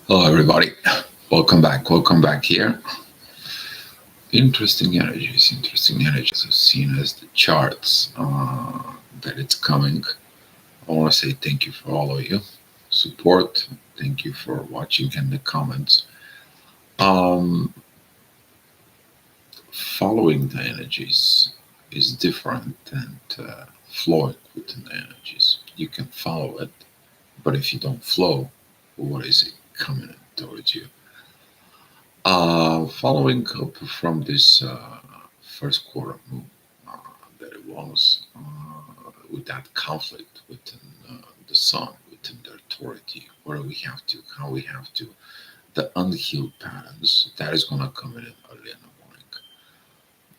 Hello, everybody. Welcome back. Welcome back here. Interesting energies. As seen as the charts that it's coming. I want to say thank you for all of you support. Thank you for watching and the comments. Um, Following the energies is different than flowing within the energies. You can follow it, but if you don't flow, what is it coming towards you? Following up from this first quarter move that it was with that conflict within the sun, within the authority, where we have to, how we have to, the unhealed patterns that is going to come in early in the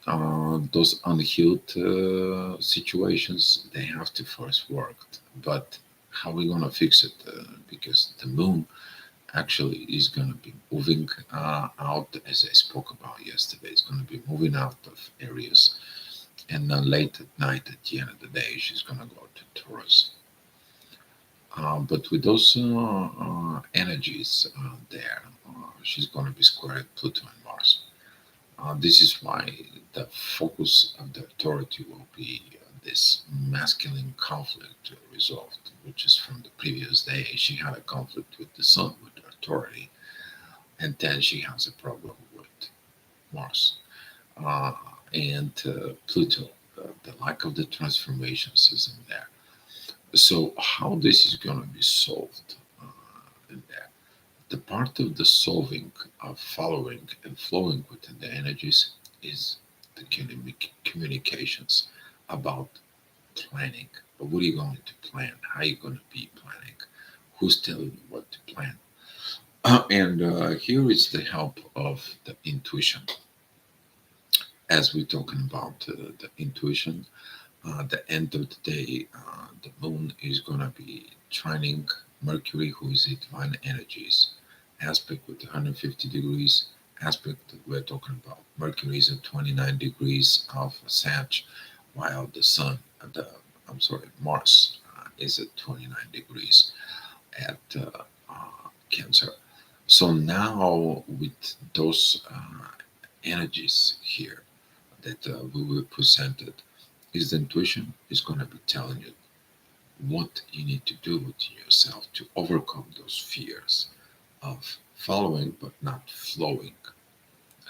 morning. Those unhealed situations, they have to first work. But how are we going to fix it? Because the moon actually is going to be moving out, as I spoke about yesterday. It's going to be moving out of areas, and then late at night, at the end of the day, she's going to go to Taurus. But with those energies there, she's going to be squared Pluto and Mars. This is why the focus of the authority will be this masculine conflict resolved, which is from the previous day. She had a conflict with the sun, with the authority, and then she has a problem with Mars uh, and Pluto, the lack of the transformation system there. So, how this is going to be solved in there? The part of the solving of following and flowing within the energies is the communications about planning. But what are you going to plan? How are you going to be planning? Who's telling you what to plan? And here is the help of the intuition. As we're talking about the intuition, the end of the day, the moon is going to be trining Mercury, who is the divine energies, aspect with 150 degrees. Aspect that we're talking about. Mercury is at 29 degrees of Sag, while the Sun, Mars is at 29 degrees at Cancer. So now with those energies here that we were presented, is the intuition is going to be telling you what you need to do within yourself to overcome those fears of following but not flowing.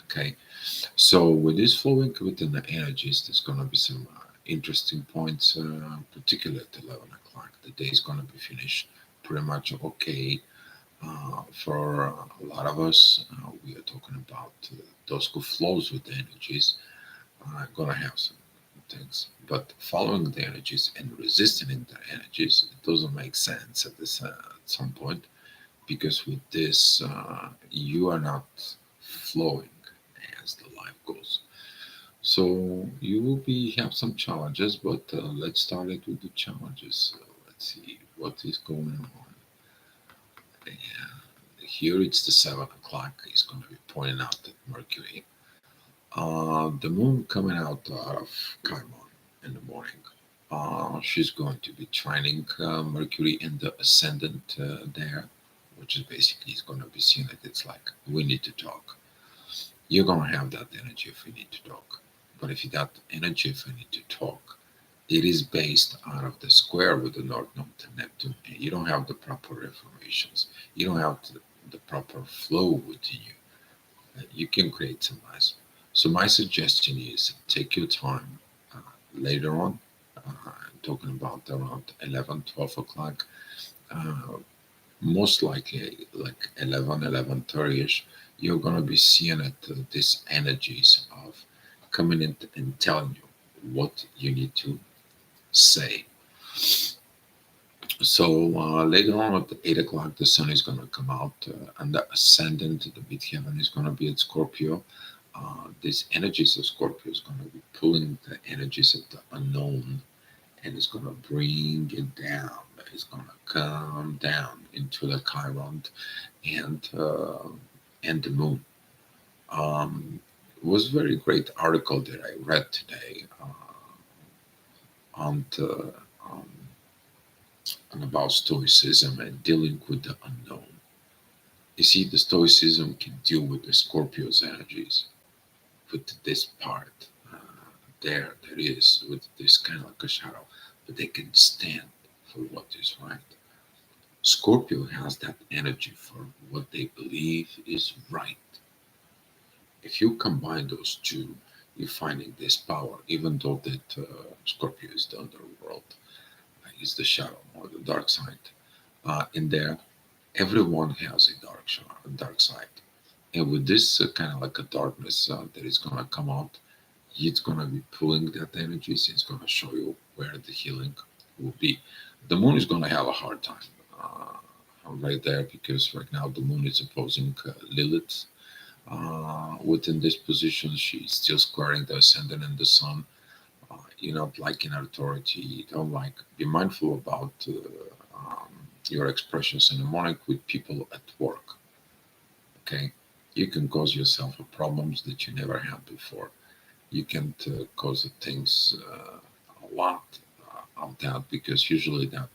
Okay, so with this flowing within the energies, there's going to be some interesting points, particularly at 11 o'clock. The day is going to be finished pretty much okay. For a lot of us, we are talking about those who flows with the energies are going to have some things. But following the energies and resisting the energies, it doesn't make sense at this at some point because with this, you are not flowing as the life goes. So you will be have some challenges, but let's start it with the challenges. Let's see what is going on. Here it's the 7 o'clock. He's going to be pointing out that Mercury, the moon coming out of Chiron in the morning. She's going to be trining Mercury in the ascendant there, which is basically is going to be seen that it's like we need to talk. You're going to have that energy if we need to talk. But if you got energy if we need to talk, it is based out of the square with the North Node to Neptune, and you don't have the proper informations. You don't have the proper flow within you. You can create some mess. So my suggestion is take your time uh, later on, talking about around 11, 12 o'clock, uh, most likely like 11, 11:30ish, you're going to be seeing it, these energies of coming in and telling you what you need to say. So later on at 8 o'clock, the sun is going to come out and the ascendant, the midheaven is going to be at Scorpio. These energies of Scorpio is going to be pulling the energies of the unknown and it's going to bring it down. It's going to come down into the Chiron and uh, and the moon. It was a very great article that I read today on the on about Stoicism and dealing with the unknown. You see, the Stoicism can deal with the Scorpio's energies, with this part that is, with this kind of like a shadow, but they can stand for what is right. Scorpio has that energy for what they believe is right. If you combine those two, you're finding this power, even though that Scorpio is the underworld, is the shadow or the dark side. In there, everyone has a dark side. And with this kind of like a darkness that is going to come out, it's going to be pulling that energy. So it's going to show you where the healing will be. The moon is going to have a hard time right there because right now the moon is opposing Lilith. Within this position, she's still squaring the ascendant and the sun. You're not liking authority. You don't like. Be mindful about your expressions in the morning with people at work. Okay, you can cause yourself problems that you never had before. You can cause things a lot of that because usually that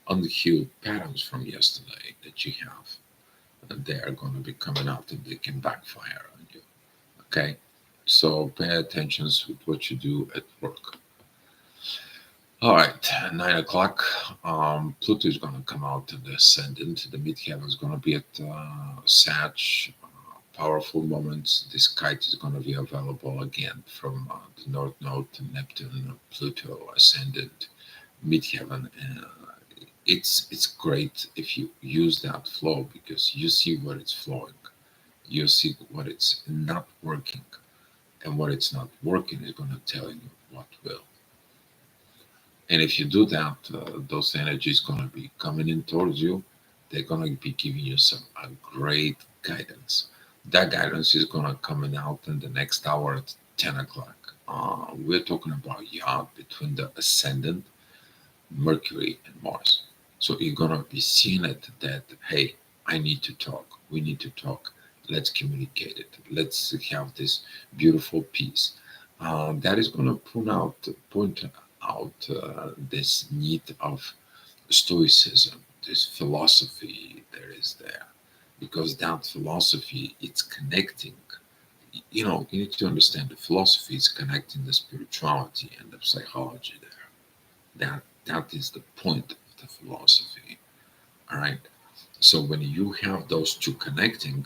unhealed patterns from yesterday that you have, they are going to be coming out and they can backfire on you. Okay, so pay attention with what you do at work. All right, 9 o'clock. Pluto is going to come out in the ascendant. The midheaven is going to be at Sag. Powerful moments. This kite is going to be available again from the North Node to Neptune, Pluto, ascendant, midheaven. It's great if you use that flow because you see where it's flowing. You see what it's not working, and what it's not working is going to tell you what will. And if you do that, those energies going to be coming in towards you. They're going to be giving you some a great guidance. That guidance is going to coming out in the next hour at 10 o'clock. We're talking about between the ascendant, Mercury, and Mars. So you're going to be seeing it that, hey, I need to talk. We need to talk. Let's communicate it. Let's have this beautiful peace. That is going to point out this need of stoicism, this philosophy there is there, because that philosophy it's connecting. You need to understand the philosophy is connecting the spirituality and the psychology there. That is the point of the philosophy. All right. So when you have those two connecting,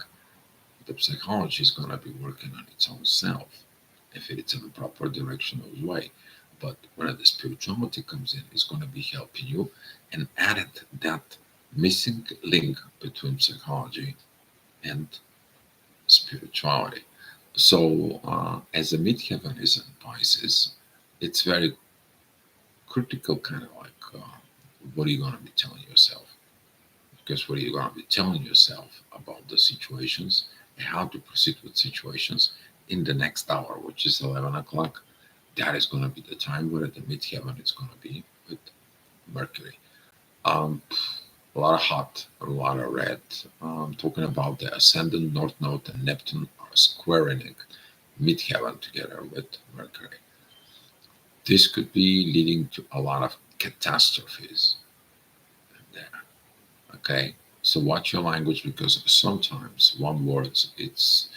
the psychology is going to be working on its own self if it's in the proper directional way. But when the spirituality comes in, it's going to be helping you and added that missing link between psychology and spirituality. So, as a midheaven is in Pisces, it's very critical, kind of like what are you going to be telling yourself? Because what are you going to be telling yourself about the situations and how to proceed with situations in the next hour, which is 11 o'clock. That is going to be the time where the midheaven is going to be with Mercury. Um, a lot of hot, a lot of red. Talking about the ascendant, North Node, and Neptune are squaring midheaven together with Mercury. This could be leading to a lot of catastrophes there. Okay, so watch your language because sometimes one word it's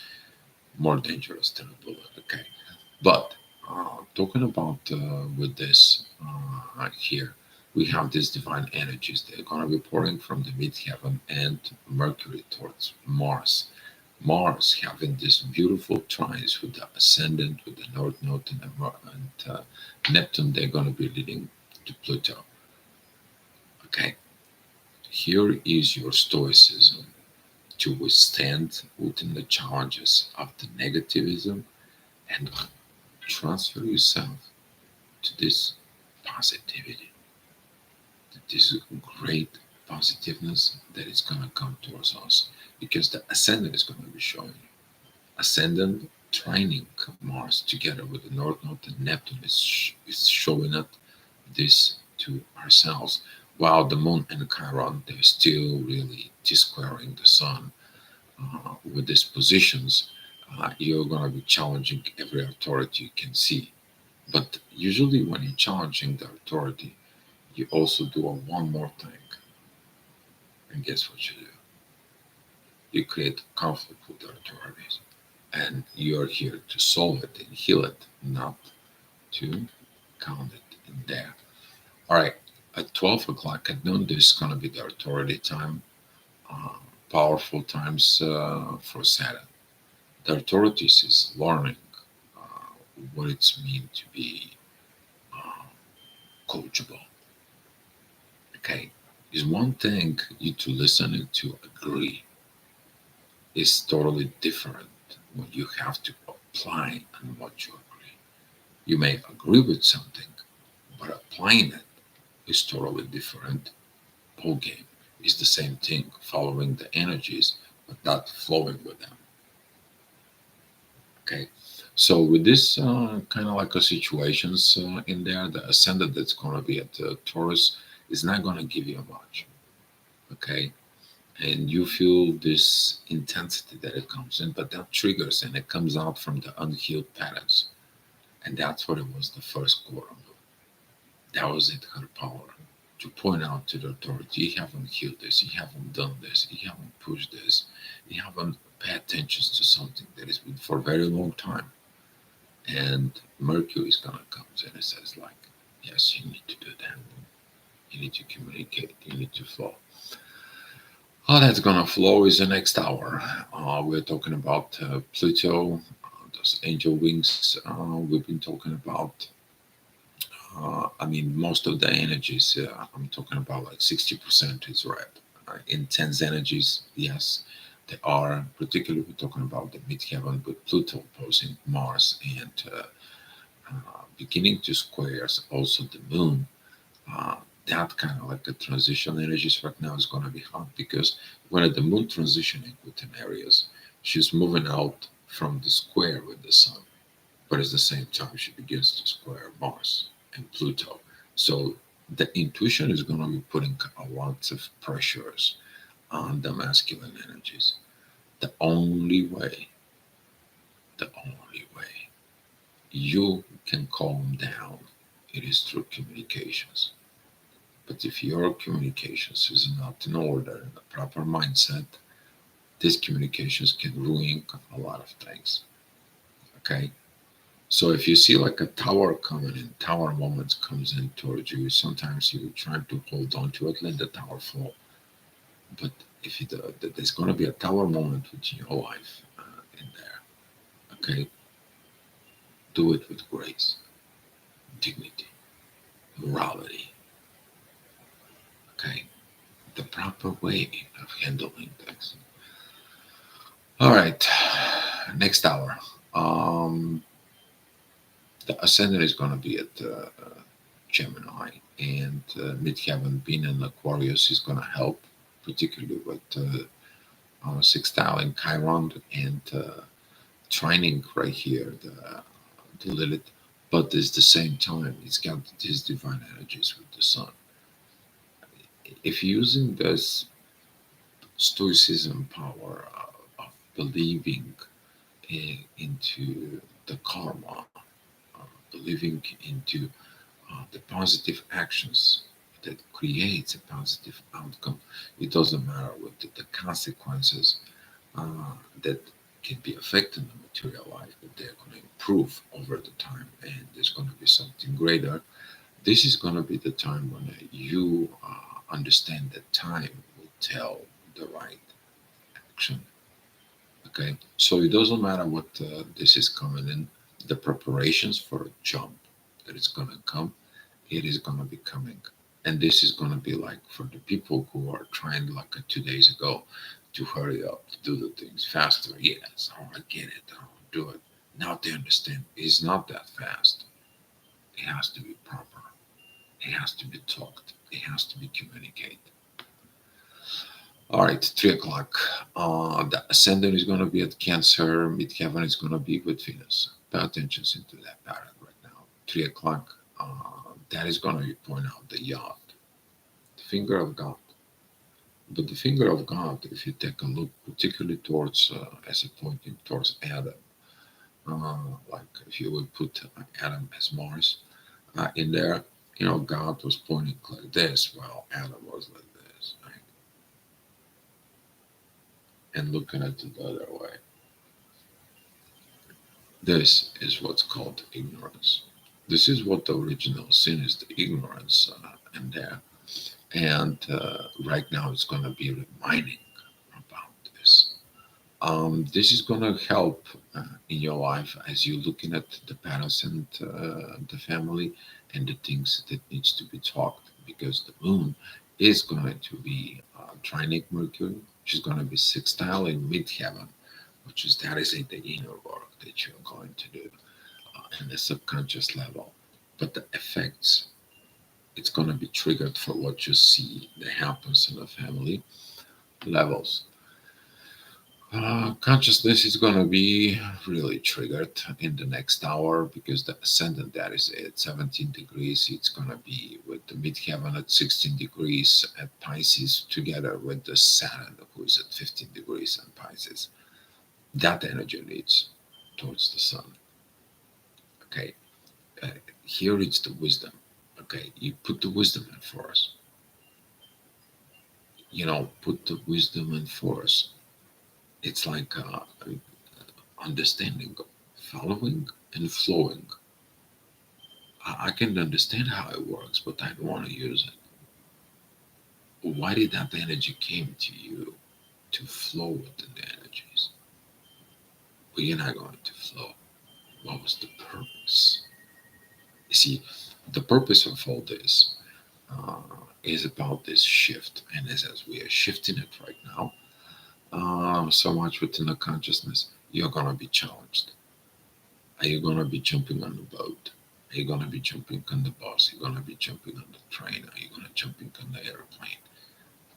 more dangerous than a bullet. Okay, but talking about with this here, we have these divine energies. They're going to be pouring from the midheaven and Mercury towards Mars. Mars having this beautiful trines with the ascendant, with the North Node, and Neptune. They're going to be leading to Pluto. Okay, here is your stoicism to withstand within the challenges of the negativism and transfer yourself to this positivity, to this great positiveness that is going to come towards us because the ascendant is going to be showing you. Ascendant trining Mars together with the North Node and Neptune is showing up this to ourselves, while the Moon and Chiron they're still really squaring the Sun with these positions. You're going to be challenging every authority you can see. But usually, when you're challenging the authority, you also do one more thing. And guess what you do? You create conflict with the authorities, and you're here to solve it and heal it, not to count it in there. All right, at 12 o'clock at noon, this is going to be the authority time, uh, powerful times for Saturn. The authorities is learning uh, what it's mean to be uh, coachable. Okay, is one thing you to listen and to agree is totally different when you have to apply on what you agree. You may agree with something, but applying it is totally different ball game. It's the same thing, following the energies, but not flowing with them. Okay, so with this kind of like a situations in there, the ascendant that's going to be at Taurus is not going to give you much. Okay, and you feel this intensity that it comes in, but that triggers and it comes out from the unhealed patterns, and that's what it was the first quarter. That was it, her power. To point out to the authority, you haven't healed this, you haven't done this, you haven't pushed this, you haven't paid attention to something that has been for a very long time. And Mercury is gonna come and it says like, yes, you need to do that. You need to communicate, you need to flow. How that's gonna flow is the next hour. We're talking about Pluto, those angel wings we've been talking about. I mean, most of the energies, I'm talking about like 60% is red. Intense energies, yes, they are. Particularly, we're talking about the midheaven with Pluto opposing Mars and beginning to squares also the moon. Uh, that kind of like a transition energies right now is going to be hot because when the moon transitioning within areas, she's moving out from the square with the sun, but at the same time she begins to square Mars and Pluto. So the intuition is going to be putting a lot of pressures on the masculine energies. The only way, the only way you can calm down, it is through communications. But if your communications is not in order in the proper mindset, these communications can ruin a lot of things. Okay. So if you see like a tower coming in, tower moments comes in towards you, sometimes you try to hold on to it, let the tower fall. But if you, there's going to be a tower moment within your life in there, okay, do it with grace, dignity, morality, okay, the proper way of handling things. All right, next hour. Um, the ascendant is going to be at Gemini, and midheaven being in Aquarius is going to help, particularly with sextile in Chiron and trining right here, the Lilith. But at the same time, it's got these divine energies with the sun. If using this stoicism power of believing into the karma, believing into the positive actions that creates a positive outcome. It doesn't matter what the consequences that can be affecting the material life, but they're going to improve over the time, and there's going to be something greater. This is going to be the time when you understand that time will tell the right action. Okay, so it doesn't matter what this is coming in. The preparations for a jump that is going to come, it is going to be coming. And this is going to be like for the people who are trying, like 2 days ago, to hurry up, to do the things faster. Yes, oh, I get it. I'll do it. Now they understand it's not that fast. It has to be proper. It has to be talked. It has to be communicated. All right, 3 o'clock. The ascendant is going to be at Cancer. Midheaven is going to be with Venus. Pay attention into that pattern right now. 3 o'clock. That is going to point out the yacht, the finger of God. But the finger of God, if you take a look, particularly towards, as a pointing towards Adam, like if you would put Adam as Mars in there, God was pointing like this, while Adam was like this. Right? and looking at it the other way. This is what's called ignorance. This is what the original sin is, the ignorance in there. And right now it's going to be reminding about this. This is going to help in your life as you're looking at the parents and the family and the things that needs to be talked, because the moon is going to be trinic Mercury, which is going to be sextile in midheaven, which is that is the inner work that you're going to do in the subconscious level. But the effects, it's going to be triggered for what you see that happens in the family levels. Consciousness is going to be really triggered in the next hour, because the ascendant that is at 17 degrees, it's going to be with the midheaven at 16 degrees at Pisces, together with the Saturn, who is at 15 degrees in Pisces. That energy leads towards the sun. Okay, uh, here it's the wisdom. Okay, you put the wisdom in force. Put the wisdom in force. It's like understanding, following, and flowing. I can understand how it works, but I don't want to use it. Why did that energy came to you to flow with the energies? Well, you're not going to flow. What was the purpose? You see, the purpose of all this uh, is about this shift, and as we are shifting it right now, so much within the consciousness, you're going to be challenged. Are you going to be jumping on the boat? Are you going to be jumping on the bus? Are you going to be jumping on the train? Are you going to jumping on the airplane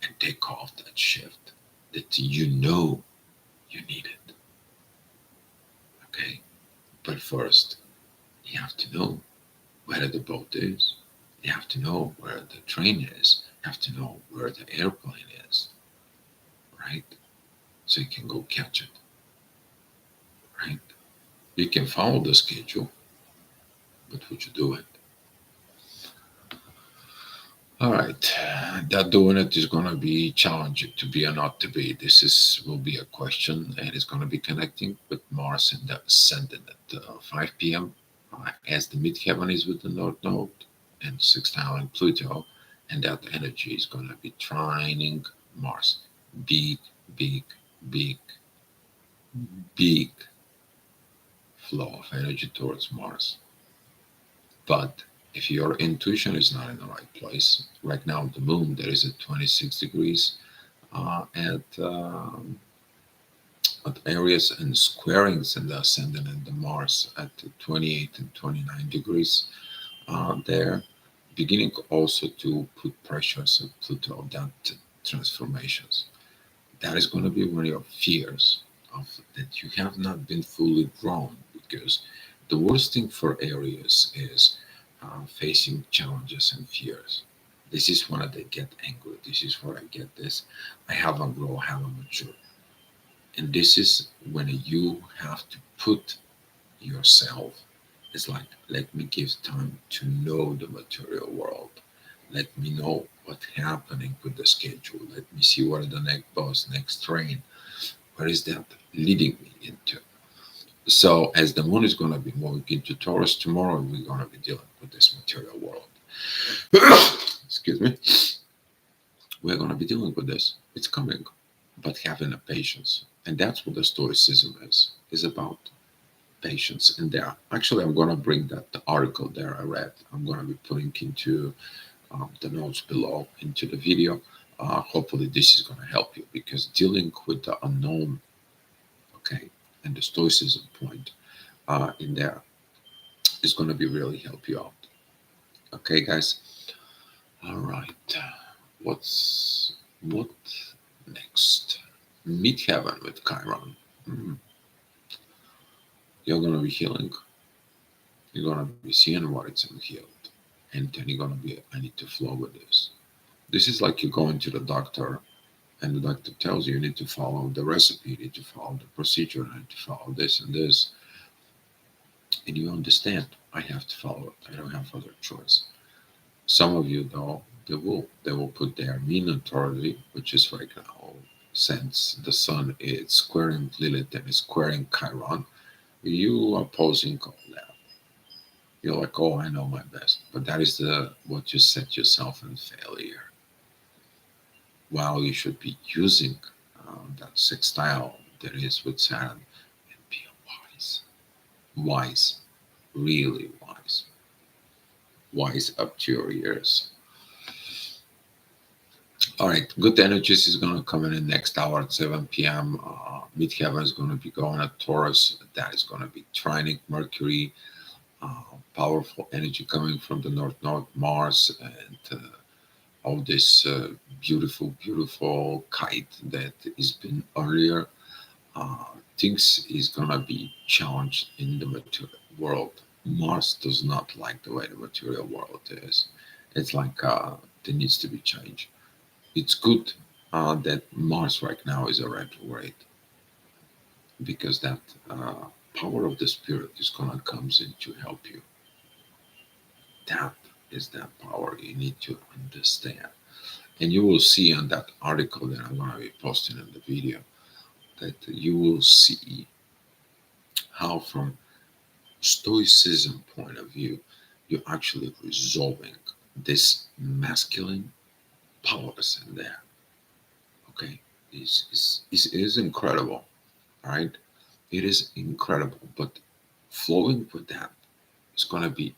and take off that shift that you need it? Okay, but first you have to know where the boat is. You have to know where the train is. You have to know where the airplane is, right? So you can go catch it, right? You can follow the schedule, but would you do it? All right, that doing it is going to be challenging to be or not to be. This is will be a question, and it's going to be connecting with Mars and the ascendant at 5 p.m. As the midheaven is with the North Node and sextile in Pluto, and that energy is going to be trining Mars. Big, big, big, big flow of energy towards Mars. But if your intuition is not in the right place, right now the moon there is at 26 degrees at areas and squarings in the ascendant and the Mars at 28 and 29 degrees there, beginning also to put pressures on Pluto, that transformations. That is going to be one of your fears of that you have not been fully grown, because the worst thing for Aries is facing challenges and fears. This is when they get angry. This is where I get this. I haven't grown, I haven't matured. And this is when you have to put yourself, it's like, let me give time to know the material world. Let me know what's happening with the schedule. Let me see where the next bus, next train, where is that leading me into? So as the moon is going to be moving into Taurus tomorrow, we're going to be dealing with this material world. Excuse me. We're going to be dealing with this. It's coming, but having a patience, and that's what the Stoicism is about. Patience. And there, actually, I'm going to bring that the article there I read. I'm going to be putting into the notes below into the video. Hopefully, this is going to help you, because dealing with the unknown, okay, and the Stoicism point in there is going to be really help you out. Okay, guys. All right. What next? Midheaven with Chiron. You're going to be healing. You're going to be seeing what it's unhealed. And then you're going to be, I need to flow with this. This is like you going to the doctor, and the doctor tells you you need to follow the recipe, you need to follow the procedure, you need to follow this and this. And you understand, I have to follow it. I don't have other choice. Some of you, though, they will put their mean authority, which is right now since the sun is squaring Lilith and is squaring Chiron, you are opposing all that. You're like, oh, I know my best, but that is the what you set yourself in failure. While you should be using that sextile that is with Saturn and be wise, wise, really wise, wise up to your ears. All right, good energies is going to come in the next hour at 7 p.m. Midheaven is going to be going at Taurus. That is going to be trinic Mercury, powerful energy coming from the north node, Mars, and all this beautiful, beautiful kite that has been earlier. Things is going to be challenged in the material world. Mars does not like the way the material world is. It's like there needs to be change. It's good that Mars right now is a retrograde because that power of the spirit is gonna comes in to help you. That is that power you need to understand, and you will see on that article that I'm gonna be posting in the video that you will see how, from Stoicism point of view, you're actually resolving this masculine powers in there. Okay, is incredible. All right, it is incredible, but flowing with that is going to be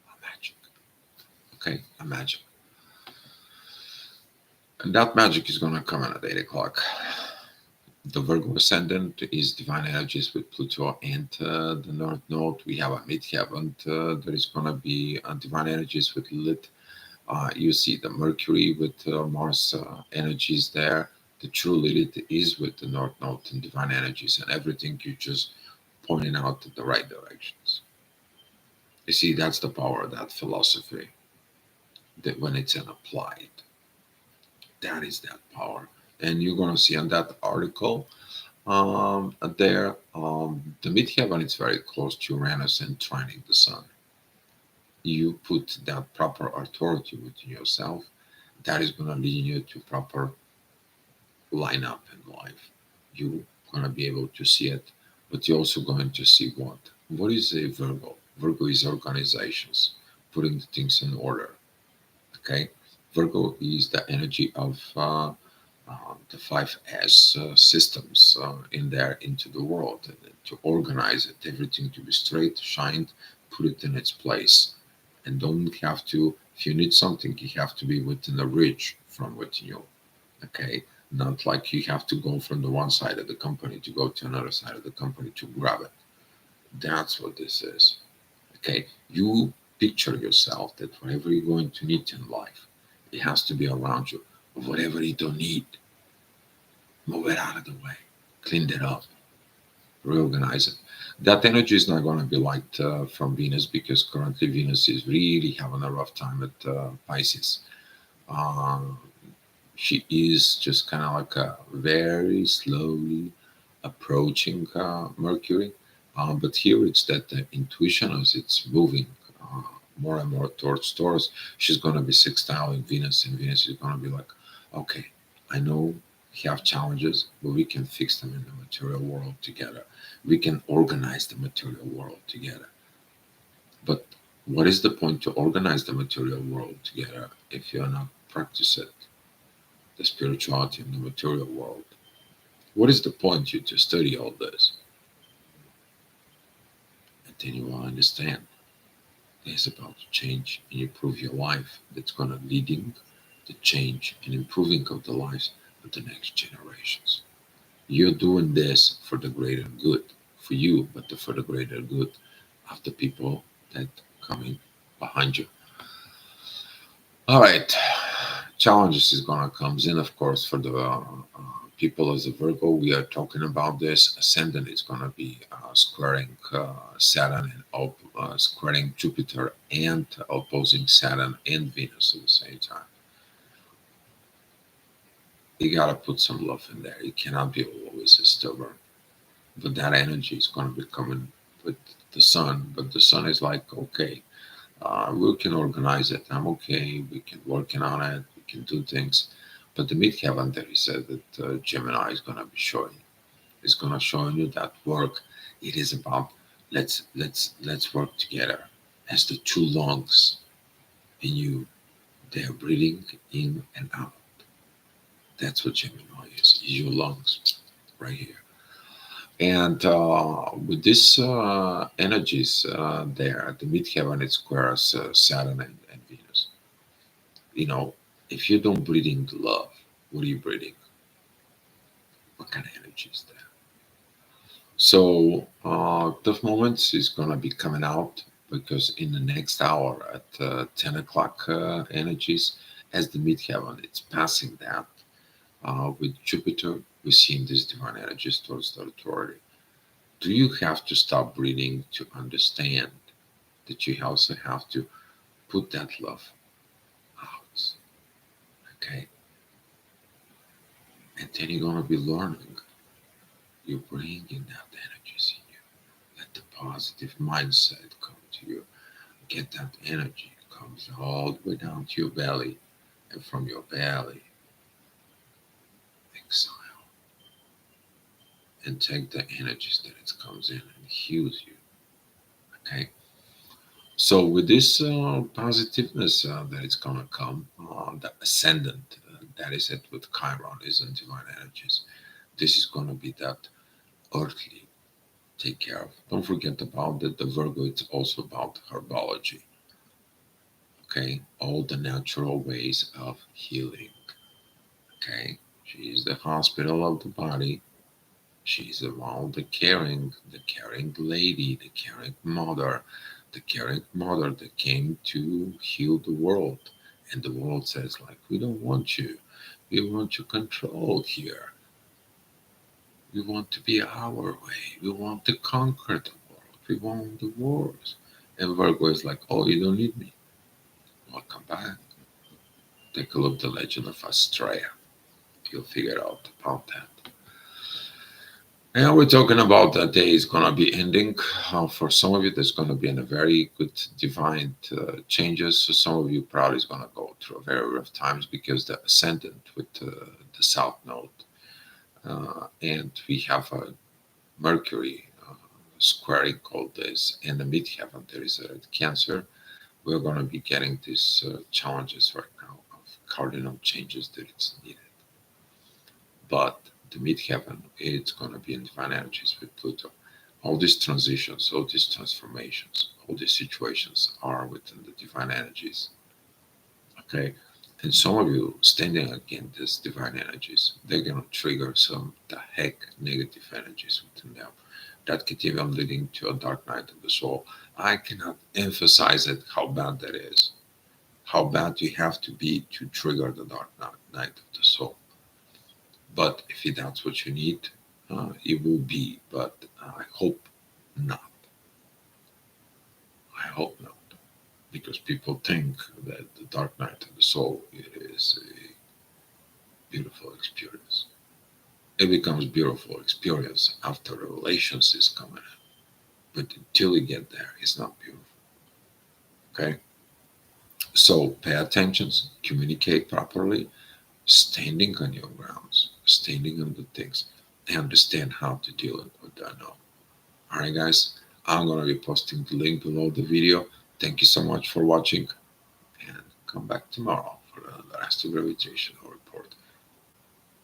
a magic. Okay, a magic, and that magic is going to come in at 8 o'clock. The Virgo ascendant is divine energies with Pluto and the North Node. We have a midheaven that is going to be divine energies with Lilith. You see the Mercury with Mars energies there. The true Lilith is with the North Node and divine energies, and everything you just pointing out in the right directions. You see, that's the power of that philosophy. That when it's applied, that is that power. And you're gonna see on that article there the midheaven is very close to Uranus and trining the Sun. You put that proper authority within yourself, that is gonna lead you to proper line up in life. You're gonna be able to see it, but you're also going to see what? What is a Virgo? Virgo is organizations, putting the things in order. Okay, Virgo is the energy of the 5S systems in there into the world, and to organize it, everything to be straight, shined, put it in its place, and don't have to. If you need something, you have to be within a reach from within you. Okay, not like you have to go from the one side of the company to go to another side of the company to grab it. That's what this is. Okay, you picture yourself that whatever you're going to need in life, it has to be around you. Whatever you don't need, move it out of the way, clean it up, reorganize it. That energy is not going to be light from Venus, because currently Venus is really having a rough time at Pisces. Um, she is just kind of like very slowly approaching Mercury. But here it's that intuition, as it's moving uh, more and more towards Taurus, she's going to be sextiling Venus, and Venus is going to be like, okay, I know we have challenges, but we can fix them in the material world together. We can organize the material world together. But what is the point to organize the material world together if you're not practicing the spirituality in the material world? What is the point you to study all this? And then you will understand it's about to change and improve your life. That's going to leading the change and improving of the lives of the next generations. You're doing this for the greater good, for you, but for the greater good of the people that coming behind you. All right, challenges is gonna comes in, of course, for the people as a Virgo. We are talking about this. Ascendant is gonna be squaring Saturn and squaring Jupiter, and opposing Saturn and Venus at the same time. You gotta put some love in there. You cannot be always a stubborn. But that energy is gonna be coming with the sun. But the sun is like, okay, we can organize it. I'm okay. We can working on it. We can do things. But the midheaven there, he said that Gemini is gonna be showing. It's gonna show you that work. It is about let's work together as the two lungs in you. They are breathing in and out. That's what Gemini is your lungs right here. And with this energies there, the midheaven it squares Saturn and Venus. You know, if you don't breathe into love, what are you breathing? What kind of energy is there? So tough moments is gonna be coming out because in the next hour at 10 o'clock energies, as the midheaven, it's passing that with Jupiter, we're seeing these divine energies towards the authority. Do you have to stop breathing to understand that you also have to put that love out? Okay, and then you're gonna be learning. You're bringing that energies in you. Let the positive mindset come to you. Get that energy. It comes all the way down to your belly, and from your belly, exhale and take the energies that it comes in and heals you. Okay. So with this positiveness that it's gonna come, the ascendant, that is it with Chiron is in divine energies. This is gonna be that earthly take care of. Don't forget about that the Virgo it's also about herbology. Okay, all the natural ways of healing. Okay, she is the hospital of the body. She's around the caring lady, the caring mother, the caring mother that came to heal the world. And the world says, like, we don't want you. We want you controlled here. We want to be our way. We want to conquer the world. We want the wars. And Virgo is like, oh, you don't need me. Welcome back. Take a look at the legend of Astrea. You'll figure out about that. And we're talking about that day is going to be ending. For some of you, there's going to be in a very good divine changes. So some of you probably is going to go through very rough times because the ascendant with the south node, and we have a Mercury squaring all this in the midheaven. There is a Cancer. We're going to be getting these challenges right now of cardinal changes that it's needed. But the midheaven, it's going to be in divine energies with Pluto. All these transitions, all these transformations, all these situations are within the divine energies. Okay. And some of you standing against these divine energies, they're going to trigger some the heck negative energies within them that could even leading to a dark night of the soul. I cannot emphasize it how bad that is, how bad you have to be to trigger the dark night of the soul. But if that's what you need, it will be. But I hope not. I hope not. Because people think that the dark night of the soul is a beautiful experience. It becomes beautiful experience after revelations is coming in. But until you get there, it's not beautiful. Okay? So pay attention, communicate properly, standing on your grounds, standing on the things, and understand how to deal with that now. All right, guys, I'm going to be posting the link below the video. Thank you so much for watching, and come back tomorrow for the astral gravitational report.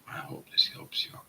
I hope this helps you out.